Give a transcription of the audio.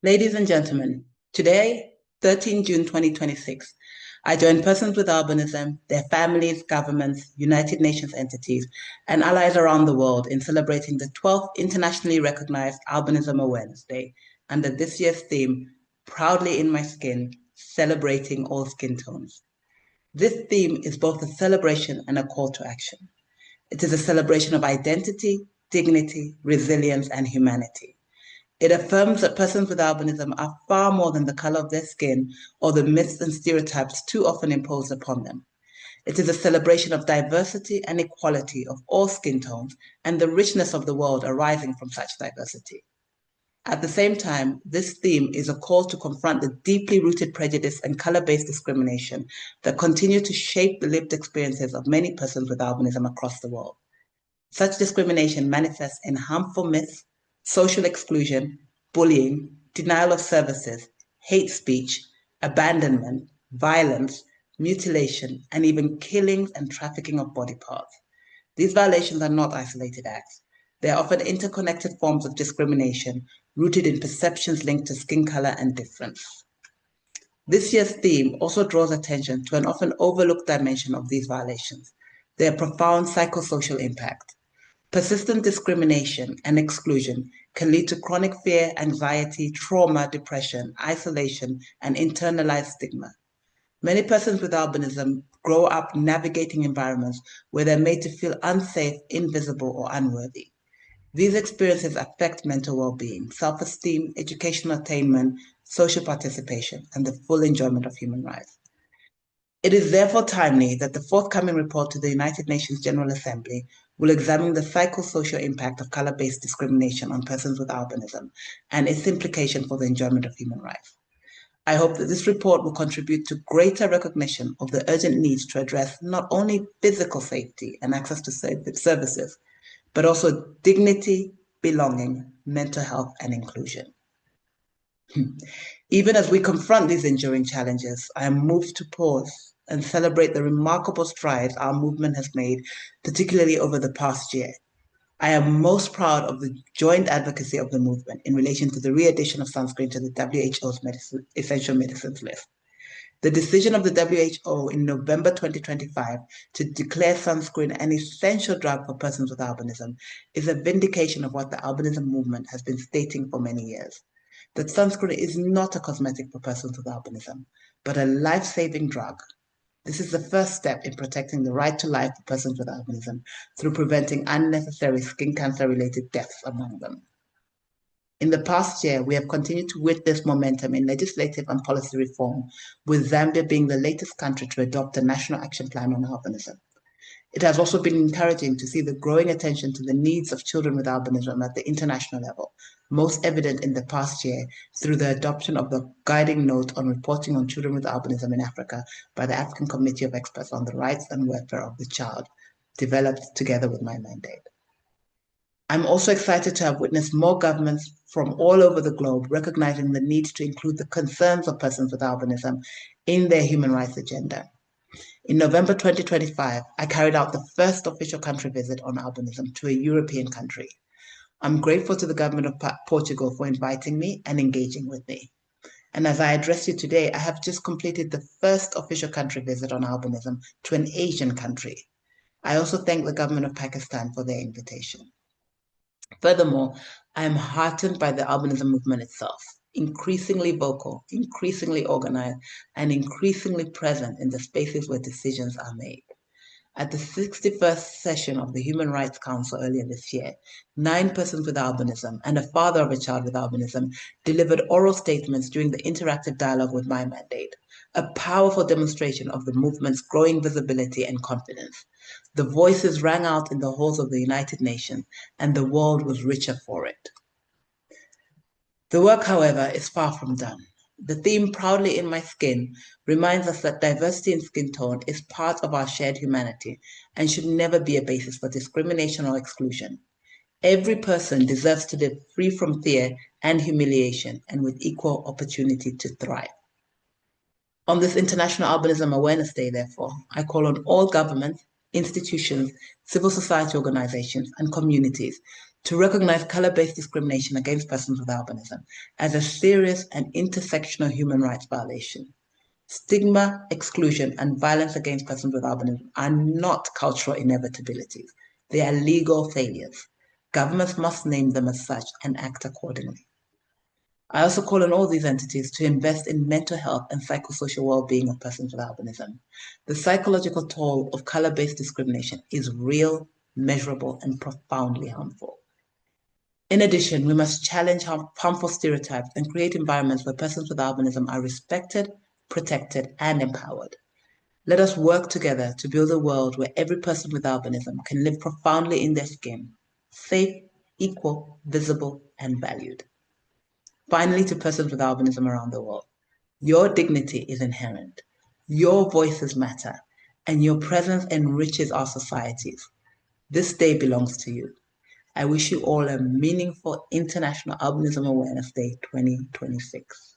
Ladies and gentlemen, today, 13 June 2026, I join persons with albinism, their families, governments, United Nations entities, and allies around the world in celebrating the 12th internationally recognized Albinism Awareness Day under this year's theme, Proudly in My Skin, Celebrating All Skin Tones. This theme is both a celebration and a call to action. It is a celebration of identity, dignity, resilience, and humanity. It affirms that persons with albinism are far more than the color of their skin or the myths and stereotypes too often imposed upon them. It is a celebration of diversity and equality of all skin tones and the richness of the world arising from such diversity. At the same time, this theme is a call to confront the deeply rooted prejudice and color-based discrimination that continue to shape the lived experiences of many persons with albinism across the world. Such discrimination manifests in harmful myths, social exclusion, bullying, denial of services, hate speech, abandonment, violence, mutilation, and even killings and trafficking of body parts. These violations are not isolated acts. They are often interconnected forms of discrimination rooted in perceptions linked to skin color and difference. This year's theme also draws attention to an often overlooked dimension of these violations, their profound psychosocial impact. Persistent discrimination and exclusion can lead to chronic fear, anxiety, trauma, depression, isolation, and internalized stigma. Many persons with albinism grow up navigating environments where they're made to feel unsafe, invisible, or unworthy. These experiences affect mental well-being, self-esteem, educational attainment, social participation, and the full enjoyment of human rights. It is therefore timely that the forthcoming report to the United Nations General Assembly will examine the psychosocial impact of color-based discrimination on persons with albinism and its implication for the enjoyment of human rights. I hope that this report will contribute to greater recognition of the urgent needs to address not only physical safety and access to services, but also dignity, belonging, mental health, and inclusion. Even as we confront these enduring challenges, I am moved to pause and celebrate the remarkable strides our movement has made, particularly over the past year. I am most proud of the joint advocacy of the movement in relation to the re-addition of sunscreen to the WHO's essential medicines list. The decision of the WHO in November 2025 to declare sunscreen an essential drug for persons with albinism is a vindication of what the albinism movement has been stating for many years, that sunscreen is not a cosmetic for persons with albinism, but a life-saving drug. This is the first step in protecting the right to life for persons with albinism through preventing unnecessary skin cancer-related deaths among them. In the past year, we have continued to witness momentum in legislative and policy reform, with Zambia being the latest country to adopt a national action plan on albinism. It has also been encouraging to see the growing attention to the needs of children with albinism at the international level, most evident in the past year through the adoption of the guiding note on reporting on children with albinism in Africa by the African Committee of Experts on the Rights and Welfare of the Child, developed together with my mandate. I'm also excited to have witnessed more governments from all over the globe recognizing the need to include the concerns of persons with albinism in their human rights agenda. In November 2025, I carried out the first official country visit on albinism to a European country. I'm grateful to the government of Portugal for inviting me and engaging with me. And as I address you today, I have just completed the first official country visit on albinism to an Asian country. I also thank the government of Pakistan for their invitation. Furthermore, I am heartened by the albinism movement itself, increasingly vocal, increasingly organized, and increasingly present in the spaces where decisions are made. At the 61st session of the Human Rights Council earlier this year, 9 persons with albinism and a father of a child with albinism delivered oral statements during the interactive dialogue with my mandate, a powerful demonstration of the movement's growing visibility and confidence. The voices rang out in the halls of the United Nations, and the world was richer for it. The work, however, is far from done. The theme, Proudly in My Skin, reminds us that diversity in skin tone is part of our shared humanity and should never be a basis for discrimination or exclusion. Every person deserves to live free from fear and humiliation and with equal opportunity to thrive. On this International Albinism Awareness Day, therefore, I call on all governments, institutions, civil society organizations, and communities to recognize color-based discrimination against persons with albinism as a serious and intersectional human rights violation. Stigma, exclusion, and violence against persons with albinism are not cultural inevitabilities. They are legal failures. Governments must name them as such and act accordingly. I also call on all these entities to invest in mental health and psychosocial well-being of persons with albinism. The psychological toll of color-based discrimination is real, measurable, and profoundly harmful. In addition, we must challenge harmful stereotypes and create environments where persons with albinism are respected, protected, and empowered. Let us work together to build a world where every person with albinism can live profoundly in their skin, safe, equal, visible, and valued. Finally, to persons with albinism around the world, your dignity is inherent. Your voices matter, and your presence enriches our societies. This day belongs to you. I wish you all a meaningful International Albinism Awareness Day 2026.